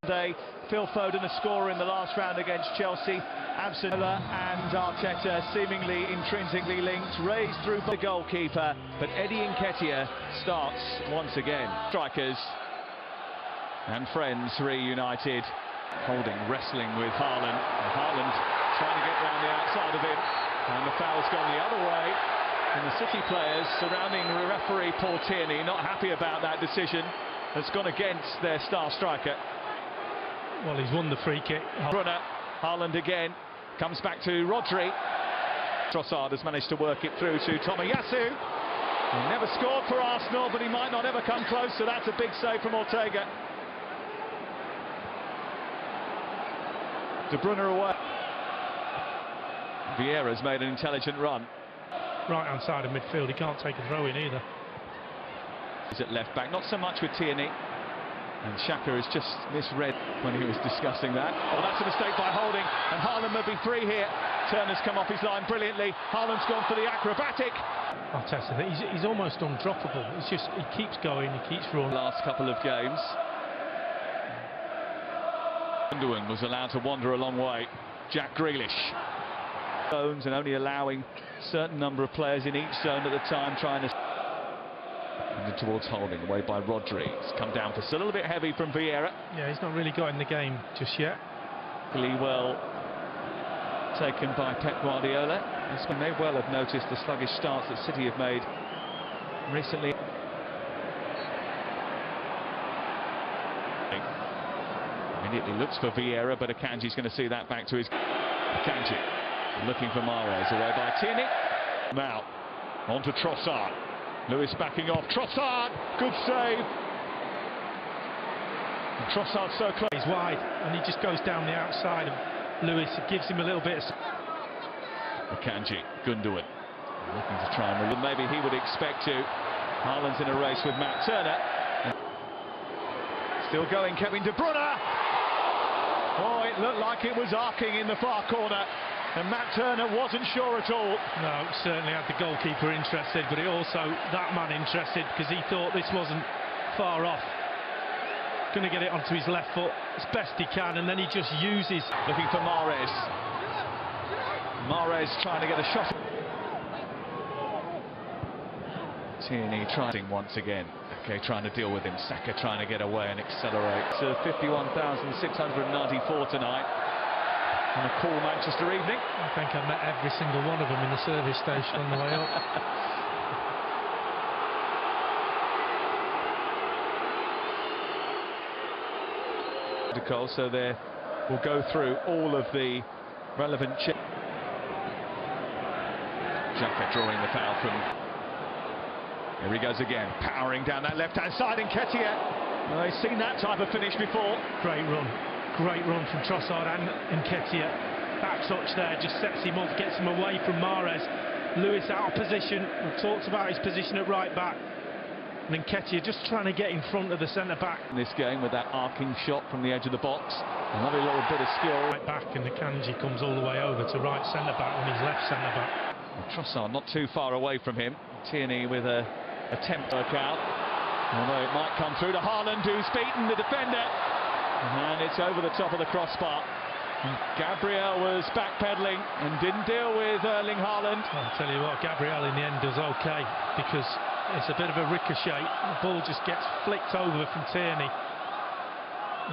Sunday. Phil Foden, a scorer in the last round against Chelsea. Absent and Arteta seemingly intrinsically linked, raised through the goalkeeper, but Eddie Nketiah starts once again. Strikers and friends reunited. Holding, wrestling with Haaland. Haaland trying to get round the outside of him, and the foul's gone the other way. And the City players surrounding referee Paul Tierney not happy about that decision. That's gone against their star striker. Well, he's won the free kick. Brunner, Haaland again, comes back to Rodri. Trossard has managed to work it through to Tomiyasu. He never scored for Arsenal, but he might not ever come close, so that's a big save from Ortega. De Bruyne away. Vieira's made an intelligent run. Right hand side of midfield, he can't take a throw in either. He's at left back, not so much with Tierney. And Xhaka has just misread when he was discussing that. Oh, that's a mistake by Holding, and Haaland may be free here. Turner's come off his line brilliantly. Haaland's gone for the acrobatic. Arteta, he's almost undroppable. It's just, he keeps going, he keeps running. Last couple of games. Gundogan was allowed to wander a long way. Jack Grealish. Zones and only allowing a certain number of players in each zone at the time, trying to... And towards Holding, away by Rodri. It's come down for a little bit heavy from Vieira. Yeah, he's not really got in the game just yet. Really well taken by Pep Guardiola. They may well have noticed the sluggish starts that City have made recently. Immediately looks for Vieira, but Akanji's going to see that back to his... Akanji looking for Mahrez, away by Tierney. Now, on to Trossard. Lewis backing off. Trossard, good save. And Trossard's so close. He's wide, and he just goes down the outside of Lewis. It gives him a little bit of... Akanji, Gundogan, looking to try and... Maybe he would expect to. Haaland's in a race with Matt Turner. Still going, Kevin De Bruyne. Oh, it looked like it was arcing in the far corner. And Matt Turner wasn't sure at all. No, certainly had the goalkeeper interested, but it also that man interested because he thought this wasn't far off. Going to get it onto his left foot as best he can, and then he just uses... Looking for Mahrez. Mahrez trying to get a shot. Tierney trying once again. Okay, trying to deal with him. Saka trying to get away and accelerate. So 51,694 tonight. On a cool Manchester evening. I think I met every single one of them in the service station on the way up. So there we'll go through all of the relevant... Xhaka drawing the foul from... Here he goes again, powering down that left-hand side. Nketiah. Well, they've seen that type of finish before. Great run. Great run from Trossard and Nketiah. That touch there just sets him up, gets him away from Mahrez. Lewis out of position. We've talked about his position at right back. And Nketiah just trying to get in front of the centre-back. In this game with that arcing shot from the edge of the box. A lovely little bit of skill. Right back, and Akanji comes all the way over to right centre-back when he's left centre-back. Trossard not too far away from him. Tierney with a attempt to work out. Although it might come through to Haaland, who's beaten the defender. And it's over the top of the crossbar. And Gabriel was backpedaling and didn't deal with Erling Haaland. I'll tell you what, Gabriel in the end does okay because it's a bit of a ricochet. The ball just gets flicked over from Tierney.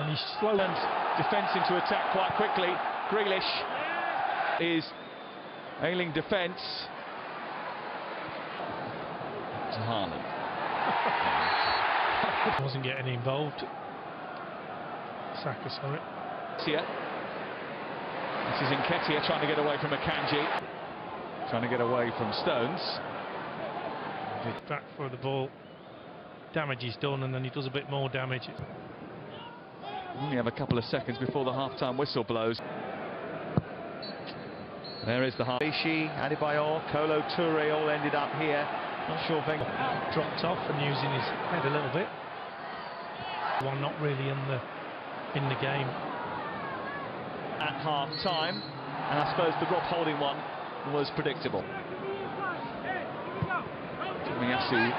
And he's slow. And defence into attack quite quickly. Grealish is ailing defence. To Haaland. Wasn't getting involved. Saka, sorry. This is Nketiah trying to get away from Akanji. Trying to get away from Stones. Back for the ball. Damage is done, and then he does a bit more damage. Only have a couple of seconds before the half-time whistle blows. There is the Bishi, Adebayor, Kolo Toure all ended up here. Not sure Wenger dropped off and using his head a little bit. One not really in the game at half-time, and I suppose the Rob Holding one was predictable. Tomiyasu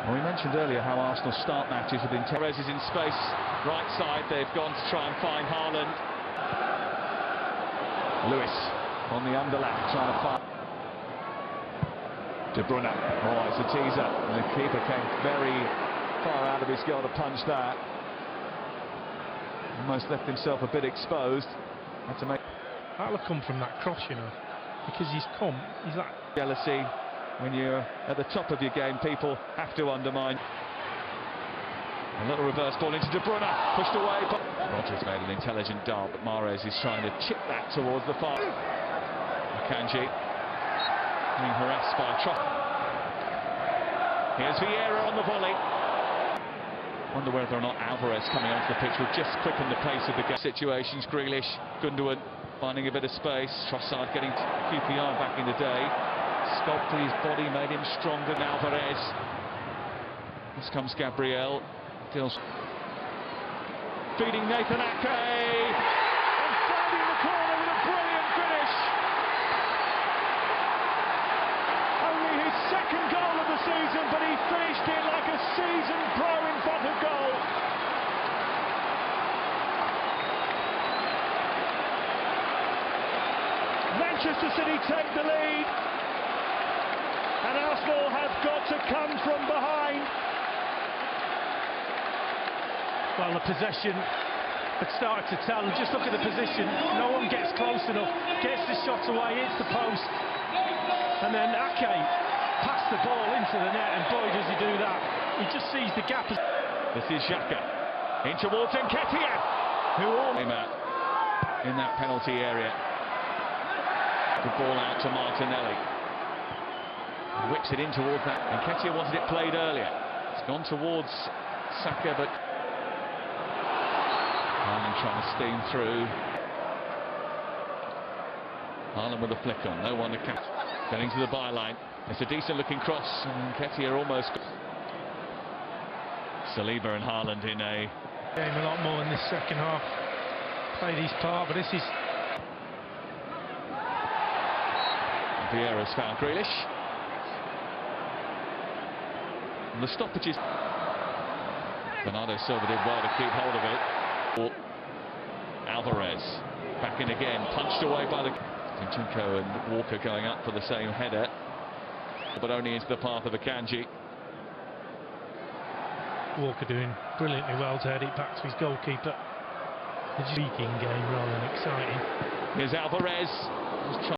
Well, we mentioned earlier how Arsenal start matches with Perez is in space, right side. They've gone to try and find Haaland. Lewis on the underlap, trying to find De Bruyne. Oh, it's a teaser. And the keeper came very far out of his goal to punch that. Almost left himself a bit exposed. Had to make. That'll have come from that cross, you know, because he's that jealousy. When you're at the top of your game, people have to undermine. A little reverse ball into De Bruyne, pushed away. But Rodgers made an intelligent dart, but Mahrez is trying to chip that towards the far. Akanji being harassed by Trossard. Here's Vieira on the volley. Wonder whether or not Alvarez coming onto the pitch will just quicken the pace of the game. Situations, Grealish, Gundogan finding a bit of space. Trossard getting QPR back in the day. Sculpted his body, made him stronger than Alvarez. This comes Gabriel. Deals. Feeding Nathan Ake. And finding the corner with a brilliant finish. Only his second goal of the season, but he finished it like a seasoned pro in front of goal. Manchester City take the lead. And Arsenal have got to come from behind. Well, the possession had started to tell. Just look at the position. No one gets close enough. Gets the shot away, hits the post. And then Ake passed the ball into the net, and boy does he do that. He just sees the gap. This is Xhaka. In towards Nketiah, who all came out in that penalty area. The ball out to Martinelli. Whips it in towards that. Nketiah wanted it played earlier. It's gone towards Saka, but Haaland trying to steam through. Haaland with a flick on, no one to catch. Getting to the byline. It's a decent looking cross, and Nketiah almost. Saliba and Haaland in a game a lot more in this second half. Played his part, but this is. Vieira's found Grealish. And the stoppages. Bernardo Silva did well to keep hold of it. Alvarez back in again, punched away by the Zinchenko and Walker going up for the same header, but only into the path of Akanji. Walker doing brilliantly well to head it back to his goalkeeper. A speaking game rather than exciting. Here's Alvarez.